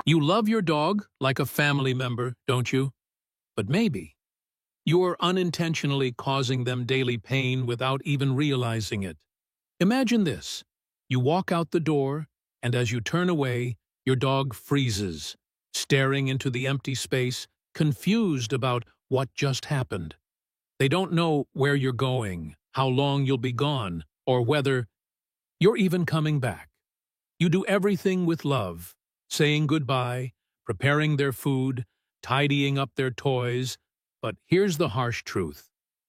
You love your dog like a family member, don't you? But maybe you're unintentionally causing them daily pain without even realizing it. Imagine this. You walk out the door, and as you turn away, your dog freezes, staring into the empty space, confused about what just happened. They don't know where you're going, how long you'll be gone, or whether you're even coming back. You do everything with love, saying goodbye, preparing their food, tidying up their toys, but here's the harsh truth.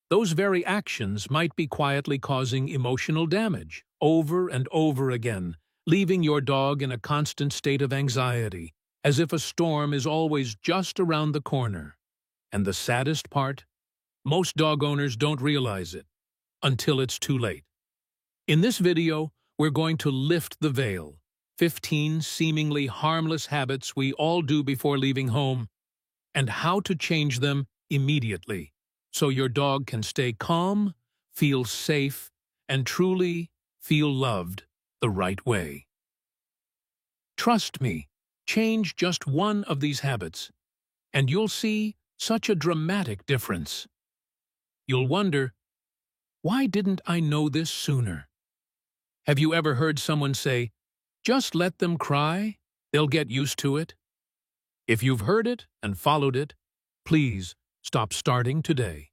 Those very actions might be quietly causing emotional damage, over and over again, leaving your dog in a constant state of anxiety, as if a storm is always just around the corner. And the saddest part? Most dog owners don't realize it until it's too late. In this video, we're going to lift the veil. 15 seemingly harmless habits we all do before leaving home, and how to change them immediately so your dog can stay calm, feel safe, and truly feel loved the right way. Trust me, change just one of these habits, and you'll see such a dramatic difference. You'll wonder, why didn't I know this sooner? Have you ever heard someone say, just let them cry, they'll get used to it? If you've heard it and followed it, please stop starting today.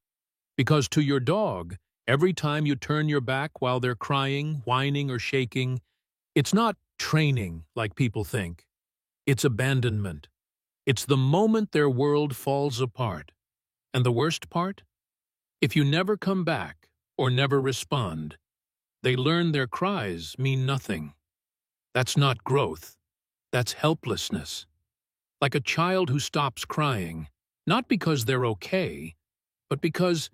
Because to your dog, every time you turn your back while they're crying, whining, or shaking, it's not training like people think. It's abandonment. It's the moment their world falls apart. And the worst part? If you never come back or never respond, they learn their cries mean nothing. That's not growth. That's helplessness. Like a child who stops crying, not because they're okay, but because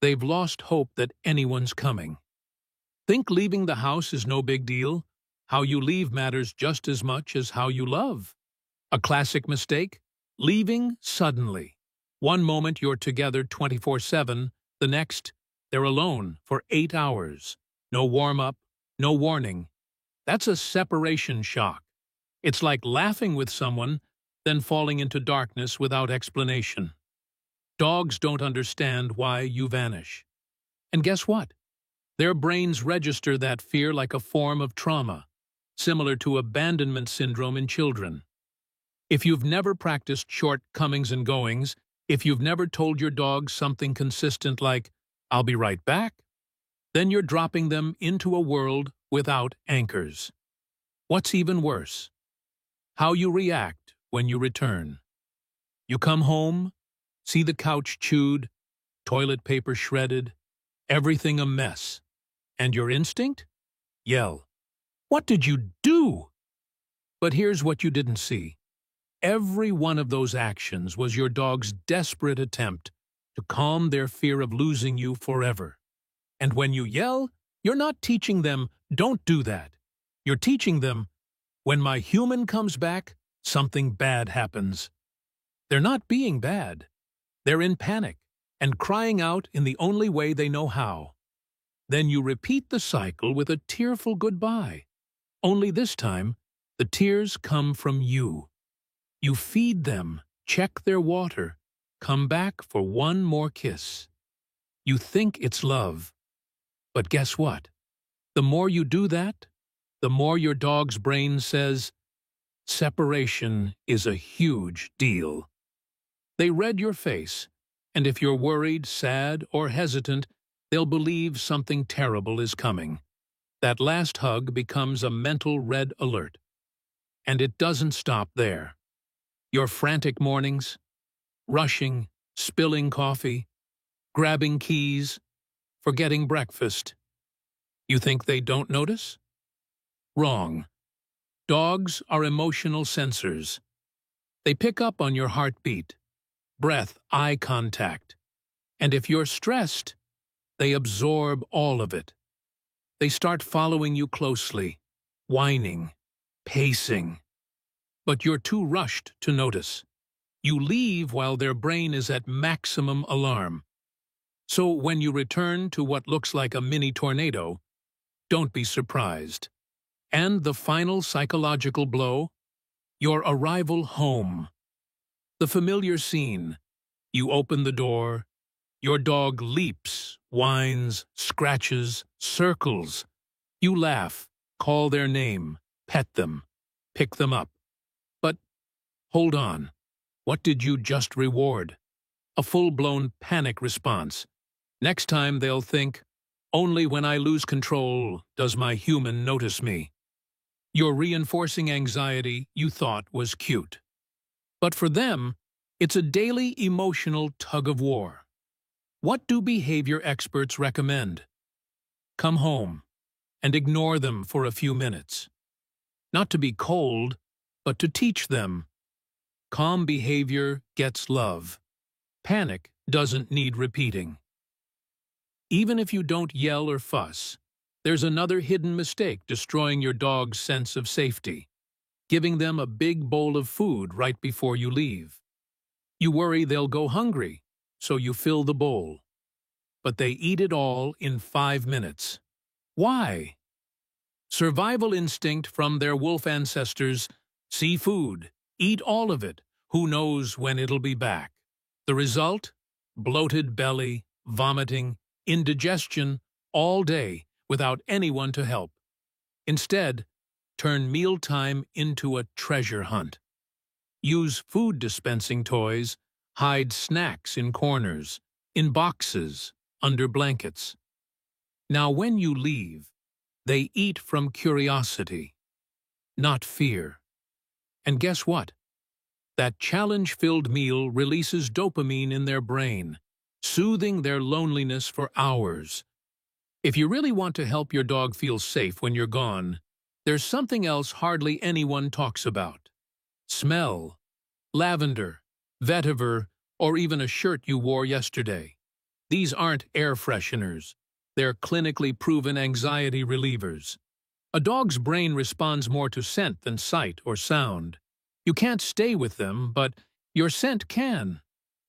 they've lost hope that anyone's coming. Think leaving the house is no big deal? How you leave matters just as much as how you love. A classic mistake? Leaving suddenly. One moment you're together 24/7, the next, they're alone for 8 hours. No warm-up, no warning. That's a separation shock. It's like laughing with someone, then falling into darkness without explanation. Dogs don't understand why you vanish. And guess what? Their brains register that fear like a form of trauma, similar to abandonment syndrome in children. If you've never practiced short comings and goings, if you've never told your dog something consistent like, I'll be right back, then you're dropping them into a world without anchors. What's even worse? How you react when you return. You come home, see the couch chewed, toilet paper shredded, everything a mess. And your instinct? Yell. What did you do? But here's what you didn't see. Every one of those actions was your dog's desperate attempt to calm their fear of losing you forever. And when you yell, you're not teaching them, don't do that. You're teaching them, when my human comes back, something bad happens. They're not being bad. They're in panic and crying out in the only way they know how. Then you repeat the cycle with a tearful goodbye. Only this time, the tears come from you. You feed them, check their water, come back for one more kiss. You think it's love. But guess what? The more you do that, the more your dog's brain says, separation is a huge deal. They read your face, and if you're worried, sad, or hesitant, they'll believe something terrible is coming. That last hug becomes a mental red alert. And it doesn't stop there. Your frantic mornings, rushing, spilling coffee, grabbing keys, forgetting breakfast. You think they don't notice? Wrong. Dogs are emotional sensors. They pick up on your heartbeat, breath, eye contact. And if you're stressed, they absorb all of it. They start following you closely, whining, pacing. But you're too rushed to notice. You leave while their brain is at maximum alarm. So when you return to what looks like a mini tornado, don't be surprised. And the final psychological blow? Your arrival home. The familiar scene. You open the door. Your dog leaps, whines, scratches, circles. You laugh, call their name, pet them, pick them up. But hold on. What did you just reward? A full-blown panic response. Next time they'll think, only when I lose control does my human notice me. You're reinforcing anxiety you thought was cute. But for them, it's a daily emotional tug-of-war. What do behavior experts recommend? Come home and ignore them for a few minutes. Not to be cold, but to teach them. Calm behavior gets love. Panic doesn't need repeating. Even if you don't yell or fuss, there's another hidden mistake destroying your dog's sense of safety. Giving them a big bowl of food right before you leave. You worry they'll go hungry, so you fill the bowl. But they eat it all in 5 minutes. Why? Survival instinct from their wolf ancestors. See food, eat all of it, who knows when it'll be back. The result? Bloated belly, vomiting, indigestion, all day, without anyone to help. Instead, turn mealtime into a treasure hunt. Use food dispensing toys, hide snacks in corners, in boxes, under blankets. Now when you leave, they eat from curiosity, not fear. And guess what? That challenge-filled meal releases dopamine in their brain, soothing their loneliness for hours. If you really want to help your dog feel safe when you're gone, there's something else hardly anyone talks about. Smell. Lavender, vetiver, or even a shirt you wore yesterday. These aren't air fresheners. They're clinically proven anxiety relievers. A dog's brain responds more to scent than sight or sound. You can't stay with them, but your scent can.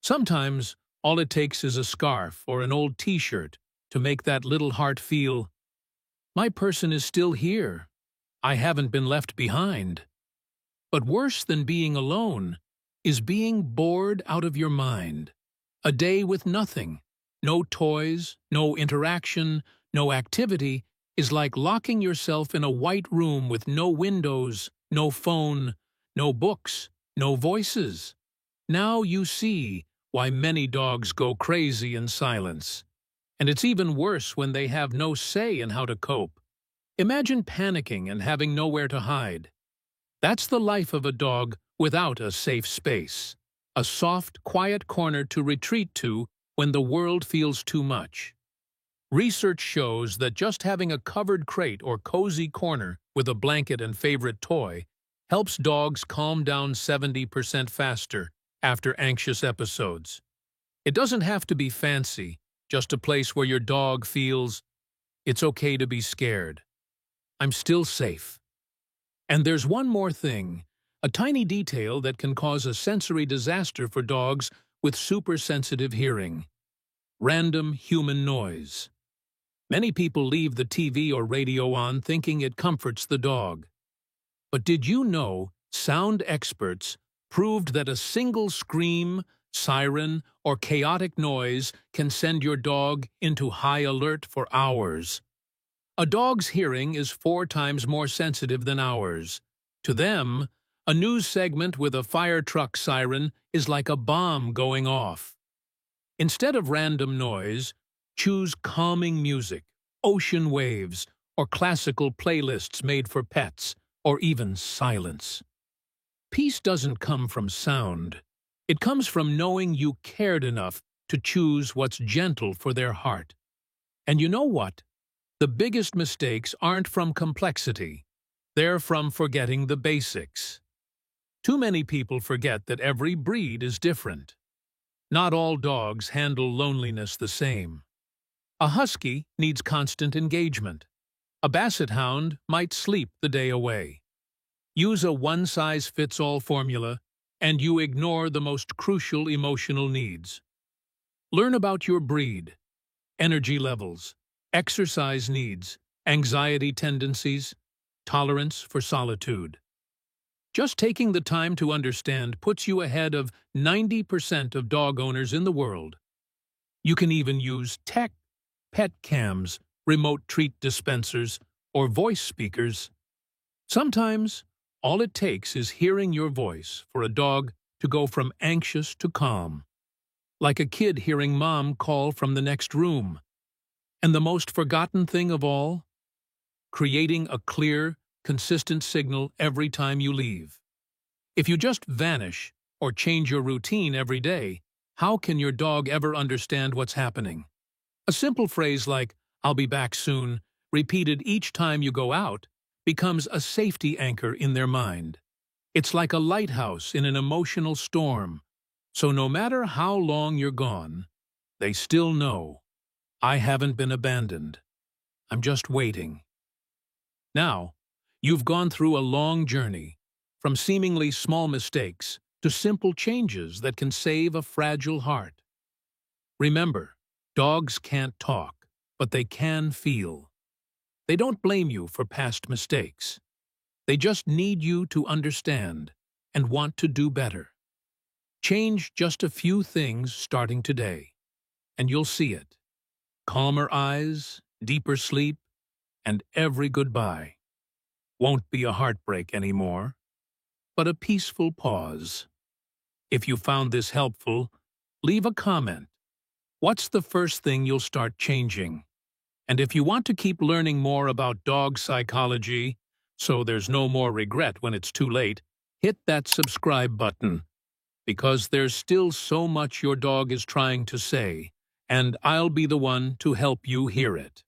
Sometimes, all it takes is a scarf or an old t-shirt to make that little heart feel, my person is still here. I haven't been left behind. But worse than being alone is being bored out of your mind. A day with nothing, no toys, no interaction, no activity, is like locking yourself in a white room with no windows, no phone, no books, no voices. Now you see why many dogs go crazy in silence. And it's even worse when they have no say in how to cope. Imagine panicking and having nowhere to hide. That's the life of a dog without a safe space. A soft, quiet corner to retreat to when the world feels too much. Research shows that just having a covered crate or cozy corner with a blanket and favorite toy helps dogs calm down 70% faster after anxious episodes. It doesn't have to be fancy, just a place where your dog feels, it's okay to be scared. I'm still safe. And there's one more thing, a tiny detail that can cause a sensory disaster for dogs with super-sensitive hearing. Random human noise. Many people leave the TV or radio on thinking it comforts the dog. But did you know sound experts proved that a single scream, siren, or chaotic noise can send your dog into high alert for hours? A dog's hearing is 4 times more sensitive than ours. To them, a news segment with a fire truck siren is like a bomb going off. Instead of random noise, choose calming music, ocean waves, or classical playlists made for pets, or even silence. Peace doesn't come from sound. It comes from knowing you cared enough to choose what's gentle for their heart. And you know what? The biggest mistakes aren't from complexity. They're from forgetting the basics. Too many people forget that every breed is different. Not all dogs handle loneliness the same. A husky needs constant engagement. A basset hound might sleep the day away. Use a one-size-fits-all formula, and you ignore the most crucial emotional needs. Learn about your breed, energy levels, exercise needs, anxiety tendencies, tolerance for solitude. Just taking the time to understand puts you ahead of 90% of dog owners in the world. You can even use tech, pet cams, remote treat dispensers, or voice speakers. Sometimes, all it takes is hearing your voice for a dog to go from anxious to calm, like a kid hearing mom call from the next room. And the most forgotten thing of all? Creating a clear, consistent signal every time you leave. If you just vanish or change your routine every day, how can your dog ever understand what's happening? A simple phrase like, "I'll be back soon," repeated each time you go out, becomes a safety anchor in their mind. It's like a lighthouse in an emotional storm. So no matter how long you're gone, they still know, "I haven't been abandoned. I'm just waiting." Now, you've gone through a long journey, from seemingly small mistakes to simple changes that can save a fragile heart. Remember, dogs can't talk, but they can feel. They don't blame you for past mistakes. They just need you to understand and want to do better. Change just a few things starting today, and you'll see it. Calmer eyes, deeper sleep, and every goodbye won't be a heartbreak anymore, but a peaceful pause. If you found this helpful, leave a comment. What's the first thing you'll start changing? And if you want to keep learning more about dog psychology, so there's no more regret when it's too late, hit that subscribe button, because there's still so much your dog is trying to say, and I'll be the one to help you hear it.